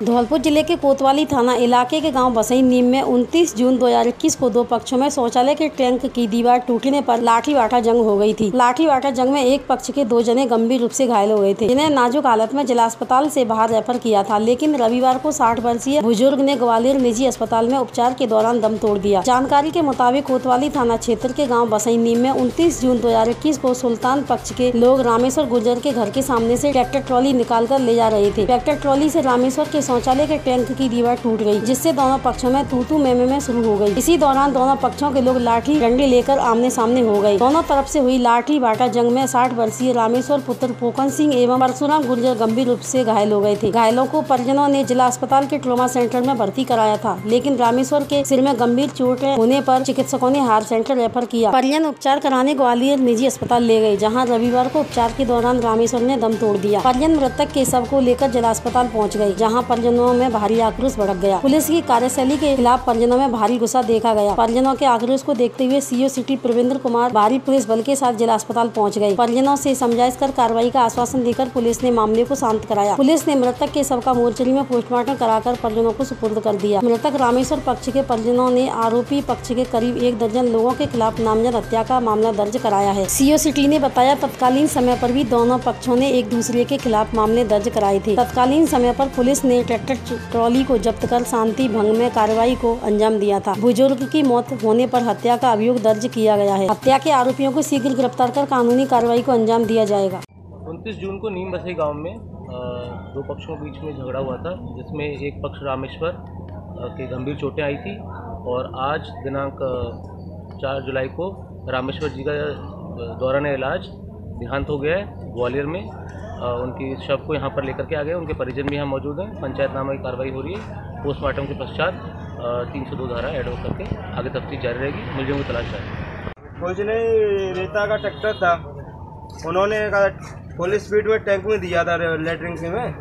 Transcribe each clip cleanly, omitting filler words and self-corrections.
धौलपुर जिले के कोतवाली थाना इलाके के गांव बसई नीम में 29 जून 2021 को दो पक्षों में शौचालय के टैंक की दीवार टूटने पर लाठी वाठा जंग हो गई थी। लाठी वाठा जंग में एक पक्ष के 2 जने गंभीर रूप से घायल हो गए थे, जिन्हें नाजुक हालत में जिला अस्पताल से बाहर रेफर किया था, लेकिन रविवार को 60 वर्षीय बुजुर्ग ने ग्वालियर निजी अस्पताल में उपचार के दौरान दम तोड़ दिया। जानकारी के मुताबिक कोतवाली थाना क्षेत्र के गाँव बसई नीम में 29 जून 2021 को सुल्तान पक्ष के लोग रामेश्वर गुर्जर के घर के सामने से ट्रैक्टर ट्रॉली निकाल कर ले जा रहे थे। ट्रैक्टर ट्रॉली से रामेश्वर के शौचालय के टैंक की दीवार टूट गई, जिससे दोनों पक्षों में तू में शुरू हो गई। इसी दौरान दोनों पक्षों के लोग लाठी डंडे लेकर आमने सामने हो गए। दोनों तरफ से हुई लाठी बाटा जंग में 60 वर्षीय रामेश्वर पुत्र पोकन सिंह एवं परशुराम गुर्जर गंभीर रूप से घायल हो गए थे। घायलों को परिजनों ने जिला अस्पताल के ट्रॉमा सेंटर में भर्ती कराया था, लेकिन रामेश्वर के सिर में गंभीर चोटें होने पर चिकित्सकों ने हार सेंटर रेफर किया। परिजन उपचार कराने ग्वालियर निजी अस्पताल ले गए, जहाँ रविवार को उपचार के दौरान रामेश्वर ने दम तोड़ दिया। परिजन मृतक के शव को लेकर जिला अस्पताल पहुँच गए, जहाँ परिजनों में भारी आक्रोश भड़क गया। पुलिस की कार्यशैली के खिलाफ परिजनों में भारी गुस्सा देखा गया। परिजनों के आक्रोश को देखते हुए सीओ सिटी प्रविंद्र कुमार भारी पुलिस बल के साथ जिला अस्पताल पहुंच गए। परिजनों से समझाइश कर कार्रवाई का आश्वासन देकर पुलिस ने मामले को शांत कराया। पुलिस ने मृतक के शव का मोर्चरी में पोस्टमार्टम कराकर परिजनों को सुपुर्द कर दिया। मृतक रामेश्वर पक्ष के परिजनों ने आरोपी पक्ष के करीब 1 दर्जन लोगों के खिलाफ नामजद हत्या का मामला दर्ज कराया है। सीओ सिटी ने बताया, तत्कालीन समय पर भी दोनों पक्षों ने एक दूसरे के खिलाफ मामले दर्ज कराए थे। तत्कालीन समय पर पुलिस ने ट्रैक्टर ट्रॉली को जब्त कर शांति भंग में कार्रवाई को अंजाम दिया था। बुजुर्ग की मौत होने पर हत्या का अभियोग दर्ज किया गया है। हत्या के आरोपियों को शीघ्र गिरफ्तार कर कानूनी कार्रवाई को अंजाम दिया जाएगा। 29 जून को नीम बसई गांव में दो पक्षों के बीच में झगड़ा हुआ था, जिसमें एक पक्ष रामेश्वर के गंभीर चोटें आई थी और आज दिनांक 4 जुलाई को रामेश्वर जी का दौरान इलाज देहांत हो गया है ग्वालियर में। उनकी शव को यहाँ पर लेकर के आ गए। उनके परिजन भी यहाँ मौजूद हैं। पंचायतनामा की कार्रवाई हो रही है। पोस्टमार्टम के पश्चात 302 धारा एड हो करके आगे तफ्तीश जारी रहेगी। मुलजिमों की तलाश जारी। कुछ नहीं, रेता का ट्रैक्टर था, उन्होंने फुल स्पीड में टैंक में दिया था लेटरिंग में।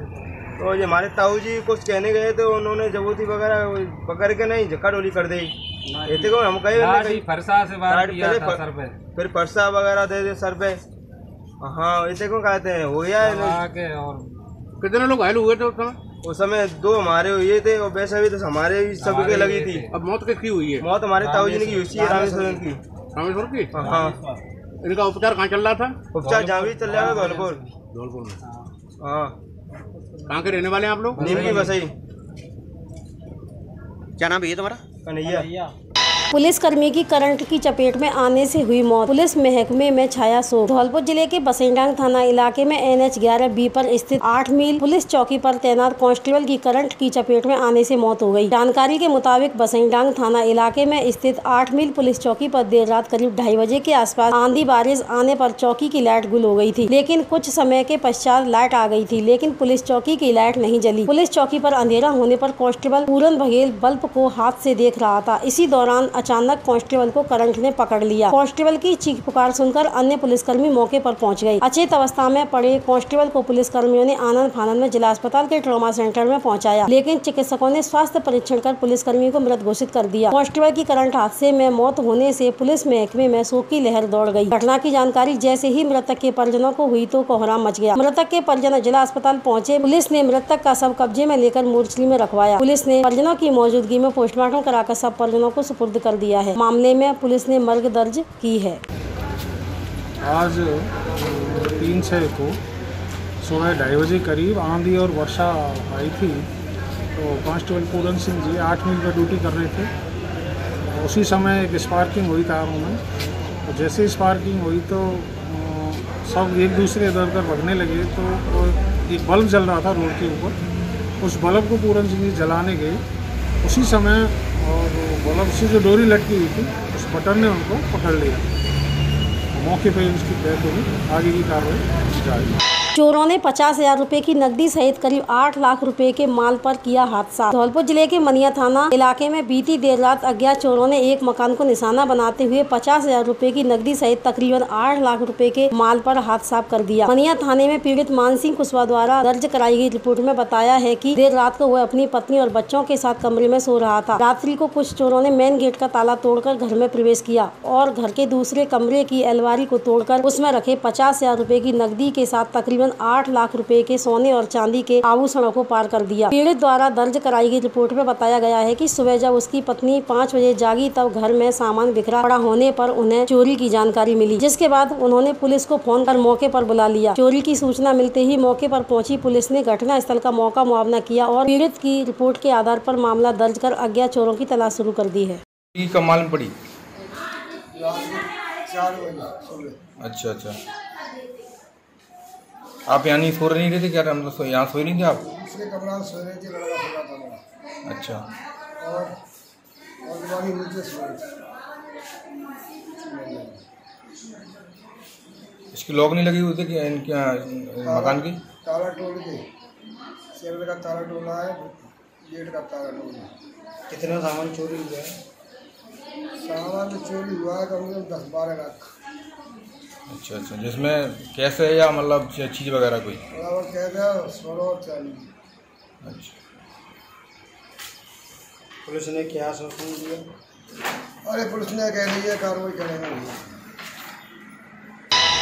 तो ये हमारे ताऊ जी कुछ कहने गए तो उन्होंने जबूती वगैरह पकड़ के नहीं झक्का डोली कर दी। को हम कहे फरसा से बाहर किया था सर पे, फिर फरसा वगैरह दे दे सर पे। हाँ, इसे को कहते हैं हो गया। और कितने लोग घायल हुए थे उस समय 2 हमारे हुए थे और वैसे भी तो हमारे सभी के लगी थी। अब मौत किसकी हुई है? मौत हमारे ताऊ जी ने की हुई है, रामेश्वर की। रामेश्वर की? हाँ। इनका उपचार कहाँ चल रहा था? उपचार जहाँ भी चल रहा है धौलपुर में। हाँ। कहाँ के रहने वाले हैं आप लोग? नीम की बसई। क्या नाम है तुम्हारा? कन्हैया। पुलिस कर्मी की करंट की चपेट में आने से हुई मौत। पुलिस महकमे में छाया शोक। धौलपुर जिले के बसईडांग थाना इलाके में NH 11B पर स्थित 8 मील पुलिस चौकी पर तैनात कांस्टेबल की करंट की चपेट में आने से मौत हो गई। जानकारी के मुताबिक बसईडांग थाना इलाके में स्थित 8 मील पुलिस चौकी पर देर रात करीब 2:30 बजे के आसपास आंधी बारिश आने पर चौकी की लाइट गुल हो गई थी, लेकिन कुछ समय के पश्चात लाइट आ गई थी, लेकिन पुलिस चौकी की लाइट नहीं जली। पुलिस चौकी पर अंधेरा होने पर कांस्टेबल पूरन बघेल बल्ब को हाथ से देख रहा था। इसी दौरान अचानक कांस्टेबल को करंट ने पकड़ लिया। कांस्टेबल की चीख पुकार सुनकर अन्य पुलिसकर्मी मौके पर पहुंच गए। अचेत अवस्था में पड़े कांस्टेबल को पुलिसकर्मियों ने आनंद फानंद में जिला अस्पताल के ट्रॉमा सेंटर में पहुंचाया, लेकिन चिकित्सकों ने स्वास्थ्य परीक्षण कर पुलिसकर्मी को मृत घोषित कर दिया। कांस्टेबल की करंट हादसे में मौत होने से पुलिस महकमे में शोक की लहर दौड़ गई। घटना की जानकारी जैसे ही मृतक के परिजनों को हुई तो कोहराम मच गया। मृतक के परिजन जिला अस्पताल पहुँचे। पुलिस ने मृतक का शव कब्जे में लेकर मोर्चरी में रखवाया। पुलिस ने परिजनों की मौजूदगी में पोस्टमार्टम कराकर सब परिजनों को सुपुर्द कर दिया है। मामले में पुलिस ने मर्ग दर्ज की है। आज 3/6 को सुबह 2:30 बजे करीब आंधी और वर्षा आई थी, तो कांस्टेबल पूरन सिंह जी 8 मील पर ड्यूटी कर रहे थे। उसी समय एक स्पार्किंग हुई कारों में। तो जैसे स्पार्किंग हुई तो सब एक दूसरे इधर उधर भगने लगे। तो एक बल्ब जल रहा था रोड के ऊपर, उस बल्ब को पूरन सिंह जी जलाने गए। उसी समय और बल्ब से जो डोरी लटकी हुई थी उस बटन ने उनको पकड़ लिया। मौके पर उसकी डेथ हो गई। आगे की कार्रवाई जारी। चोरों ने 50,000 रुपए की नकदी सहित करीब 8 लाख रुपए के माल पर किया हादसा। धौलपुर जिले के मनिया थाना इलाके में बीती देर रात अज्ञात चोरों ने एक मकान को निशाना बनाते हुए 50,000 रुपए की नकदी सहित तकरीबन 8 लाख रुपए के माल पर हाथ साफ कर दिया। मनिया थाने में पीड़ित मानसिंह कुशवाहा द्वारा दर्ज कराई गई रिपोर्ट में बताया है कि देर रात को वह अपनी पत्नी और बच्चों के साथ कमरे में सो रहा था। रात्रि को कुछ चोरों ने मेन गेट का ताला तोड़कर घर में प्रवेश किया और घर के दूसरे कमरे की अलमारी अलमारी को तोड़कर उसमें रखे 50,000 रुपए की नकदी के साथ तकरीबन 8 लाख रुपए के सोने और चांदी के आभूषणों को पार कर दिया। पीड़ित द्वारा दर्ज कराई गई रिपोर्ट में बताया गया है कि सुबह जब उसकी पत्नी 5 बजे जागी तब घर में सामान बिखरा पड़ा होने पर उन्हें चोरी की जानकारी मिली, जिसके बाद उन्होंने पुलिस को फोन कर मौके पर बुला लिया। चोरी की सूचना मिलते ही मौके पर पहुंची पुलिस ने घटना स्थल का मौका मुआयना किया और पीड़ित की रिपोर्ट के आधार पर मामला दर्ज कर अज्ञात चोरों की तलाश शुरू कर दी है। कब मालूम पड़ी? 4 बजे। अच्छा अच्छा, आप यहाँ नहीं सो नहीं रहे थे क्या? मतलब यहाँ सोए नहीं थे आप? दूसरे कमरा में सो रहे थे, लड़का सो रहा था मेरा। अच्छा, और दिवाली नीचे सो रही थी। इसकी लॉक नहीं लगी हुई थी कि इनके मकान की? ताला तोड़ के सेल का ताला तोड़ा है, गेट का ताला तोड़ा। कितना सामान चोरी हुआ है? सामान तो चोरी हुआ है कम से कम 10-12 लाख। अच्छा अच्छा, जिसमें कैसे है या मतलब चीज़ वगैरह कोई? बराबर कह दिया 16 और 40। अच्छा, पुलिस ने क्या आश्वासन दिया? अरे पुलिस ने कह दी है कार्रवाई करेंगे।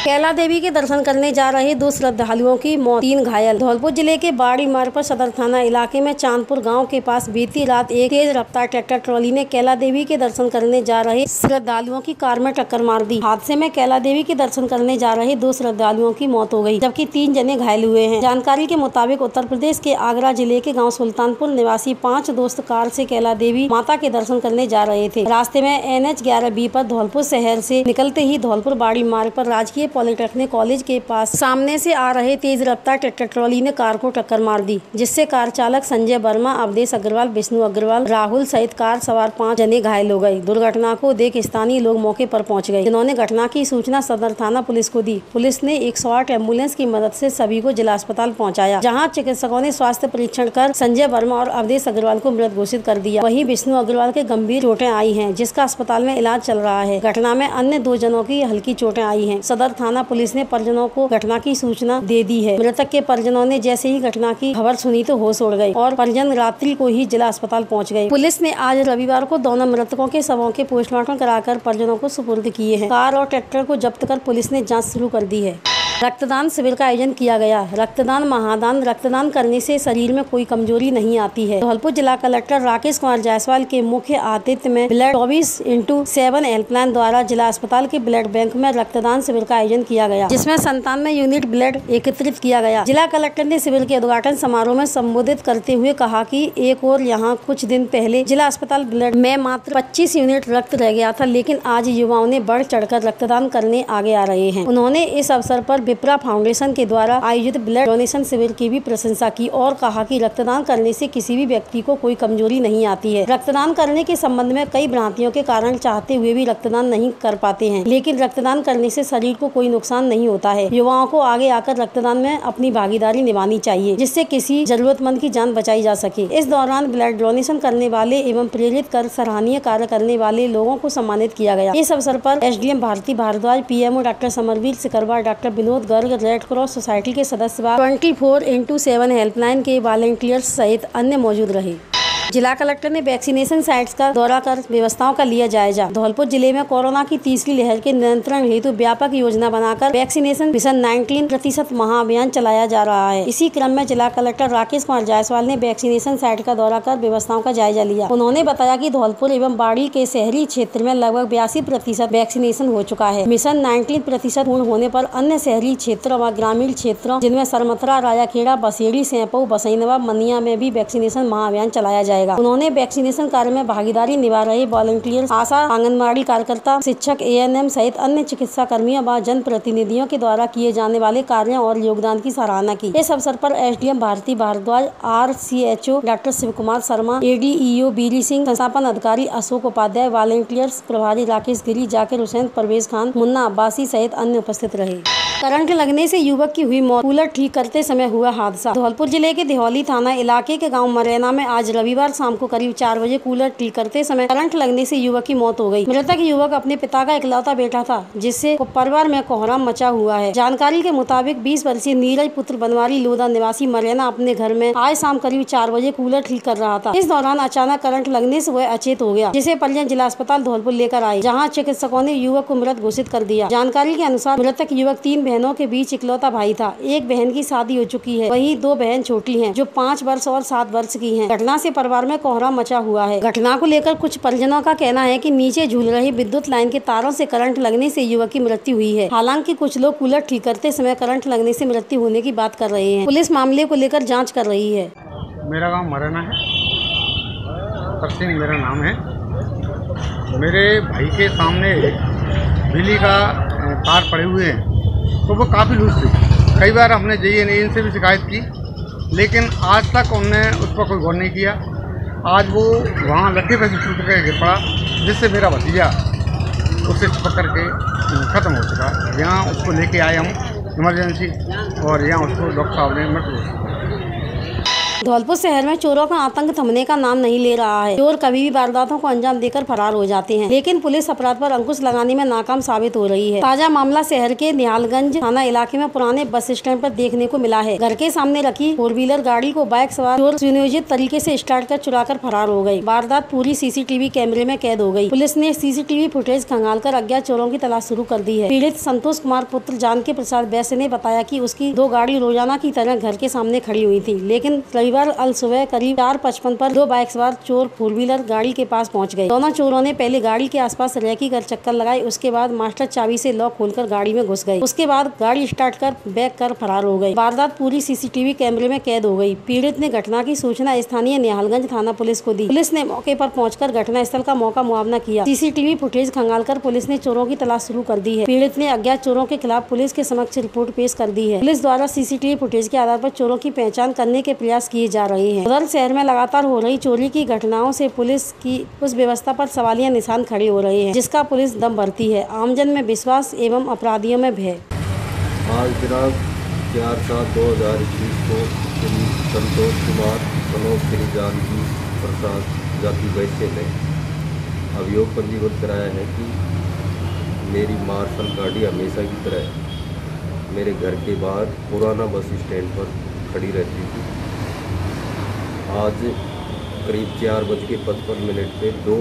कैला देवी के दर्शन करने जा रहे 2 श्रद्धालुओं की मौत, 3 घायल। धौलपुर जिले के बाड़ी मार्ग पर सदर थाना इलाके में चांदपुर गांव के पास बीती रात एक तेज रफ्तार ट्रैक्टर ट्रॉली ने कैला देवी के दर्शन करने जा रहे श्रद्धालुओं की कार में टक्कर मार दी। हादसे में कैला देवी के दर्शन करने जा रहे 2 श्रद्धालुओं की मौत हो गई, जबकि 3 जने घायल हुए हैं। जानकारी के मुताबिक उत्तर प्रदेश के आगरा जिले के गाँव सुल्तानपुर निवासी 5 दोस्त कार से कैला देवी माता के दर्शन करने जा रहे थे। रास्ते में NH 11B पर धौलपुर शहर से निकलते ही धौलपुर बाड़ी मार्ग पर राजकीय पॉलिटेक्निक कॉलेज के पास सामने से आ रहे तेज रफ्तार ट्रैक्टर ट्रॉली ने कार को टक्कर मार दी, जिससे कार चालक संजय वर्मा, अवधेश अग्रवाल, विष्णु अग्रवाल, राहुल सहित कार सवार 5 जने घायल हो गए। दुर्घटना को देख स्थानीय लोग मौके पर पहुंच गए, जिन्होंने घटना की सूचना सदर थाना पुलिस को दी। पुलिस ने 108 एम्बुलेंस की मदद से सभी को जिला अस्पताल पहुँचाया, जहाँ चिकित्सकों ने स्वास्थ्य परीक्षण कर संजय वर्मा और अवधेश अग्रवाल को मृत घोषित कर दिया। वहीं विष्णु अग्रवाल के गंभीर चोटें आई हैं, जिसका अस्पताल में इलाज चल रहा है। घटना में अन्य 2 जनों की हल्की चोटें आई हैं। सदर थाना पुलिस ने परिजनों को घटना की सूचना दे दी है। मृतक के परिजनों ने जैसे ही घटना की खबर सुनी तो होश उड़ गए और परिजन रात्रि को ही जिला अस्पताल पहुंच गए। पुलिस ने आज रविवार को दोनों मृतकों के शवों के पोस्टमार्टम कराकर परिजनों को सुपुर्द किए हैं। कार और ट्रैक्टर को जब्त कर पुलिस ने जाँच शुरू कर दी है। रक्तदान शिविर का आयोजन किया गया। रक्तदान महादान, रक्तदान करने से शरीर में कोई कमजोरी नहीं आती है। धौलपुर जिला कलेक्टर राकेश कुमार जायसवाल के मुख्य आतिथ्य में ब्लड 24/7 हेल्पलाइन द्वारा जिला अस्पताल के ब्लड बैंक में रक्तदान शिविर का आयोजन किया गया, जिसमें 97 यूनिट ब्लड एकत्रित किया गया। जिला कलेक्टर ने शिविर के उद्घाटन समारोह में संबोधित करते हुए कहा कि एक और यहाँ कुछ दिन पहले जिला अस्पताल ब्लड में मात्र 25 यूनिट रक्त रह गया था, लेकिन आज युवाओं ने बढ़ चढ़कर रक्तदान करने आगे आ रहे हैं। उन्होंने इस अवसर पर विप्रा फाउंडेशन के द्वारा आयोजित ब्लड डोनेशन शिविर की भी प्रशंसा की और कहा कि रक्तदान करने से किसी भी व्यक्ति को कोई कमजोरी नहीं आती है। रक्तदान करने के संबंध में कई भ्रांतियों के कारण चाहते हुए भी रक्तदान नहीं कर पाते हैं, लेकिन रक्तदान करने से शरीर को कोई नुकसान नहीं होता है। युवाओं को आगे आकर रक्तदान में अपनी भागीदारी निभानी चाहिए, जिससे किसी जरूरतमंद की जान बचाई जा सके। इस दौरान ब्लड डोनेशन करने वाले एवं प्रेरित कर सराहनीय कार्य करने वाले लोगों को सम्मानित किया गया। इस अवसर पर SDM Bharti Bhardwaj, PMO doctor Samarveer Sikarwar, doctor Vinod Garg, red cross society के सदस्य 24/7 हेल्पलाइन के वॉलंटियर्स सहित अन्य मौजूद रहे। जिला कलेक्टर ने वैक्सीनेशन साइट्स का दौरा कर व्यवस्थाओं का लिया जायजा। धौलपुर जिले में कोरोना की तीसरी लहर के नियंत्रण हेतु व्यापक योजना बनाकर वैक्सीनेशन मिशन 19% महाअभियान चलाया जा रहा है। इसी क्रम में जिला कलेक्टर राकेश कुमार जायसवाल ने वैक्सीनेशन साइट का दौरा कर व्यवस्थाओं का जायजा लिया। उन्होंने बताया कि धौलपुर एवं बाड़ी के शहरी क्षेत्र में लगभग 82% वैक्सीनेशन हो चुका है। मिशन 19% पूर्ण होने पर अन्य शहरी क्षेत्रों व ग्रामीण क्षेत्रों जिनमें सरमथरा, राजाखेड़ा, बसेड़ी, सैंपऊ, बसईनवा, मनिया में भी वैक्सीनेशन महाअभियान चलाया जाएगा। उन्होंने वैक्सीनेशन कार्य में भागीदारी निभा रहे वॉलंटियर्स, आशा, आंगनबाड़ी कार्यकर्ता, शिक्षक, ANM सहित अन्य चिकित्सा कर्मियों व जन प्रतिनिधियों के द्वारा किए जाने वाले कार्यों और योगदान की सराहना की। इस अवसर पर SDM Bharti Bhardwaj, RCHO doctor Shiv Kumar Sharma, ADEO Biri Singh, संस्थापन अधिकारी अशोक उपाध्याय, वॉलंटियर्स प्रभारी राकेश गिरी, जाकिर हुसैन, परवेज खान, मुन्ना अब्बासी सहित अन्य उपस्थित रहे। करंट लगने से युवक की हुई मौत। कूलर ठीक करते समय हुआ हादसा। धौलपुर जिले के दिहौली थाना इलाके के गाँव मरैना में आज रविवार रविवार शाम को करीब 4 बजे कूलर ठीक करते समय करंट लगने से युवक की मौत हो गई। मृतक युवक अपने पिता का इकलौता बेटा था, जिससे परिवार में कोहराम मचा हुआ है। जानकारी के मुताबिक 20 वर्षीय नीरज पुत्र बनवारी लोधा निवासी मरैना अपने घर में आज शाम करीब 4 बजे कूलर ठीक कर रहा था। इस दौरान अचानक करंट लगने से वह अचेत हो गया, जिसे परिजन जिला अस्पताल धौलपुर लेकर आए, जहां चिकित्सकों ने युवक को मृत घोषित कर दिया। जानकारी के अनुसार मृतक युवक 3 बहनों के बीच इकलौता भाई था। एक बहन की शादी हो चुकी है, वहीं 2 बहन छोटी हैं, जो 5 वर्ष और 7 वर्ष की हैं। घटना से परिवार में कोहराम मचा हुआ है। घटना को लेकर कुछ परिजनों का कहना है कि नीचे झूल रही विद्युत लाइन के तारों से करंट लगने से युवक की मृत्यु हुई है। हालांकि कुछ लोग कूलर ठीक करते समय करंट लगने से मृत्यु होने की बात कर रहे हैं। पुलिस मामले को लेकर जाँच कर रही है। मेरा गांव मरैना है, सिंह मेरा नाम है। मेरे भाई के सामने बिजली का तार पड़े हुए हैं, तो वो काफ़ी लूज थे। कई बार हमने JNN से भी शिकायत की, लेकिन आज तक उनने उस पर कोई गौर नहीं किया। आज वो वहाँ लट्ठे पे से टूट कर गिर पड़ा, जिससे मेरा भतीजा उसे पकड़ के ख़त्म हो चुका। यहाँ उसको लेके आए हम इमरजेंसी, और यहाँ उसको डॉक्टर साहब ने मृत। धौलपुर शहर में चोरों का आतंक थमने का नाम नहीं ले रहा है। चोर कभी भी वारदातों को अंजाम देकर फरार हो जाते हैं, लेकिन पुलिस अपराध पर अंकुश लगाने में नाकाम साबित हो रही है। ताजा मामला शहर के निहालगंज थाना इलाके में पुराने बस स्टैंड पर देखने को मिला है। घर के सामने रखी 4 व्हीलर गाड़ी को बाइक सवार चोर सुनियोजित तरीके से स्टार्ट कर चुरा कर फरार हो गयी। वारदात पूरी CCTV कैमरे में कैद हो गयी। पुलिस ने CCTV फुटेज खंगालकर अज्ञात चोरों की तलाश शुरू कर दी है। पीड़ित संतोष कुमार पुत्र जानकी प्रसाद वैश्य ने बताया कि उसकी 2 गाड़ी रोजाना की तरह घर के सामने खड़ी हुई थी, लेकिन रविवार अल सुबह करीब 4:55 पर 2 बाइक सवार चोर 4 व्हीलर गाड़ी के पास पहुंच गए। दोनों चोरों ने पहले गाड़ी के आसपास रैकी कर चक्कर लगाए, उसके बाद मास्टर चाबी से लॉक खोलकर गाड़ी में घुस गए। उसके बाद गाड़ी स्टार्ट कर बैक कर फरार हो गए। वारदात पूरी CCTV कैमरे में कैद हो गई। पीड़ित ने घटना की सूचना स्थानीय निहालगंज थाना पुलिस को दी। पुलिस ने मौके पर पहुंचकर घटना स्थल का मौका मुआवना किया। CCTV फुटेज खंगालकर पुलिस ने चोरों की तलाश शुरू कर दी है। पीड़ित ने अज्ञात चोरों के खिलाफ पुलिस के समक्ष रिपोर्ट पेश कर दी है। पुलिस द्वारा CCTV फुटेज के आधार पर चोरों की पहचान करने के प्रयास किए जा रहे हैं। उधर शहर में लगातार हो रही चोरी की घटनाओं से पुलिस की उस व्यवस्था पर सवालिया निशान खड़े हो रहे हैं, जिसका पुलिस दम भरती है। आमजन में विश्वास एवं अपराधियों में भय। आज दिनांक 4/7/2021 को श्री संतोष कुमार मनोज श्री जानकी प्रसाद जाति वैश्य ने अभियोग पंजीबद्ध कराया है कि मेरी मार्शल गाड़ी हमेशा की तरह मेरे घर के बाहर पुराना बस स्टैंड पर खड़ी रहती थी। आज करीब 4:55 पे 2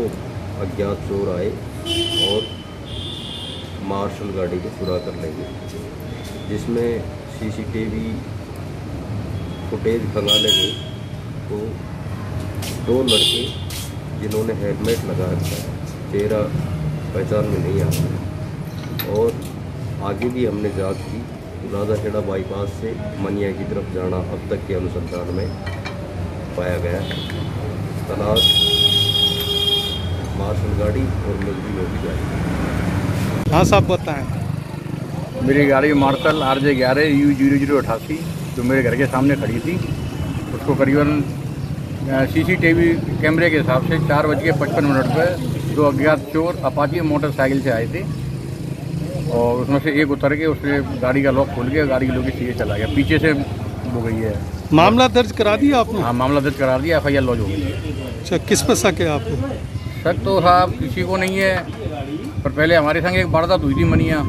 अज्ञात चोर आए और मार्शल गाड़ी को चुरा कर ले गए, जिसमें CCTV फुटेज खंगाले गए तो 2 लड़के जिन्होंने हेलमेट लगा रखा है, चेहरा पहचान में नहीं आ रहा। और आगे भी हमने जांच की, राजाखेड़ा बाईपास से मनिया की तरफ जाना अब तक के अनुसंधान में पाया गया। तलाश मार्शल गाड़ी और मिलती होगी गाड़ी। हाँ साहब बताएं। मेरी गाड़ी मार्शल RJ11 U0088 जो मेरे घर के सामने खड़ी थी, उसको करीबन CCTV कैमरे के हिसाब से 4:55 पर 2 अज्ञात चोर अपाची मोटरसाइकिल से आए थे, और उसमें से एक उतर के उसने गाड़ी का लॉक खोल के गाड़ी की लोग सीधे चला गया। पीछे से हो गई है। मामला दर्ज करा दिया आपने? हाँ, मामला दर्ज करा दिया, FIR लॉन्च हो गई है। अच्छा, किस पर शक है आपको? शक तो साहब किसी को नहीं है, पर पहले हमारे संग एक वारदात हुई थी मनिया,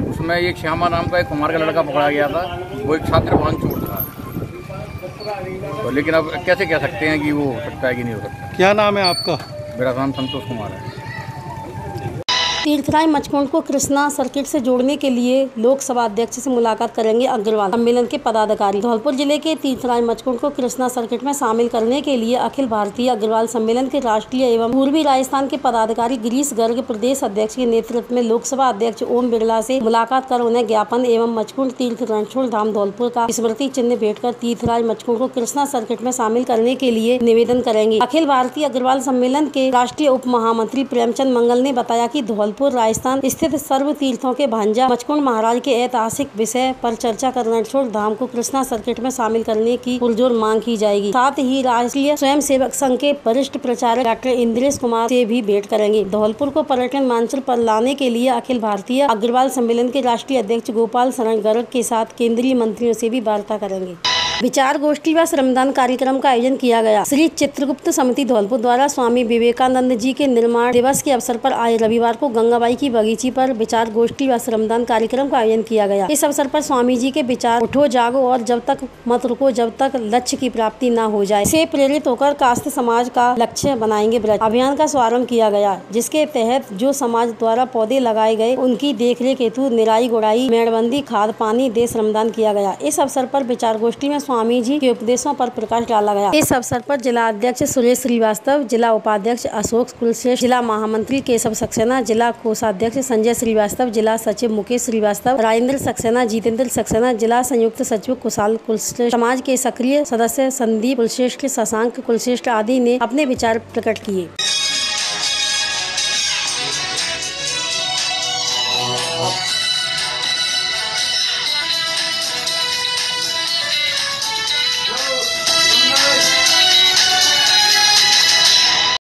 उसमें एक श्यामा नाम का एक कुमार का लड़का पकड़ा गया था। वो एक छात्र वाहन चोर था, तो लेकिन अब कैसे कह सकते हैं कि वो हो सकता है कि नहीं हो सकता। क्या नाम है आपका? मेरा नाम संतोष कुमार है। तीर्थराज मचकुंड को कृष्णा सर्किट से जोड़ने के लिए लोकसभा अध्यक्ष से मुलाकात करेंगे अग्रवाल। सम्मेलन के पदाधिकारी धौलपुर जिले के तीर्थराज मचकुंड को कृष्णा सर्किट में शामिल करने के लिए अखिल भारतीय अग्रवाल सम्मेलन के राष्ट्रीय एवं पूर्वी राजस्थान के पदाधिकारी गिरीश गर्ग प्रदेश अध्यक्ष के नेतृत्व में लोकसभा अध्यक्ष ओम बिरला से मुलाकात कर उन्हें ज्ञापन एवं मचकुंड तीर्थ रणछोड़ धाम धौलपुर का स्मृति चिन्ह भेंट कर तीर्थराज मचकुंड को कृष्णा सर्किट में शामिल करने के लिए निवेदन करेंगे। अखिल भारतीय अग्रवाल सम्मेलन के राष्ट्रीय उप महामंत्री प्रेमचंद मंगल ने बताया कि धौलपुर राजस्थान स्थित सर्व तीर्थों के भांजा मचकुंड महाराज के ऐतिहासिक विषय पर चर्चा कर रणछोड़ धाम को कृष्णा सर्किट में शामिल करने की पुरजोर मांग की जाएगी। साथ ही राष्ट्रीय स्वयंसेवक संघ के वरिष्ठ प्रचारक डॉक्टर इंद्रेश कुमार से भी भेंट करेंगे। धौलपुर को पर्यटन मानचित्र पर लाने के लिए अखिल भारतीय अग्रवाल सम्मेलन के राष्ट्रीय अध्यक्ष गोपाल शरण गर्ग के साथ केंद्रीय मंत्रियों से भी वार्ता करेंगे। विचार गोष्ठी व श्रमदान कार्यक्रम का आयोजन किया गया। श्री चित्रगुप्त समिति धौलपुर द्वारा स्वामी विवेकानंद जी के निर्माण दिवस के अवसर पर आज रविवार को गंगाबाई की बगीची पर विचार गोष्ठी व श्रमदान कार्यक्रम का आयोजन किया गया। इस अवसर पर स्वामी जी के विचार उठो जागो और जब तक मत रुको जब तक लक्ष्य की प्राप्ति न हो जाए से प्रेरित होकर कास्त समाज का लक्ष्य बनाएंगे ब्रज अभियान का शुभारंभ किया गया, जिसके तहत जो समाज द्वारा पौधे लगाए गए उनकी देखरेख हेतु निराई गुड़ाई, मेड़बंदी, खाद पानी दे श्रमदान किया गया। इस अवसर पर विचार गोष्ठी में स्वामी जी के उपदेशों पर प्रकाश डाला गया। इस अवसर पर जिला अध्यक्ष सुरेश श्रीवास्तव, जिला उपाध्यक्ष अशोक कुलश्रेष्ठ, जिला महामंत्री केशव सक्सेना, जिला कोषाध्यक्ष संजय श्रीवास्तव, जिला सचिव मुकेश श्रीवास्तव, राजेंद्र सक्सेना, जितेंद्र सक्सेना, जिला संयुक्त सचिव कुशाल कुलश्रेष्ठ, समाज के सक्रिय सदस्य संदीप कुलश्रेष्ठ, शशांक कुलश्रेष्ठ आदि ने अपने विचार प्रकट किए।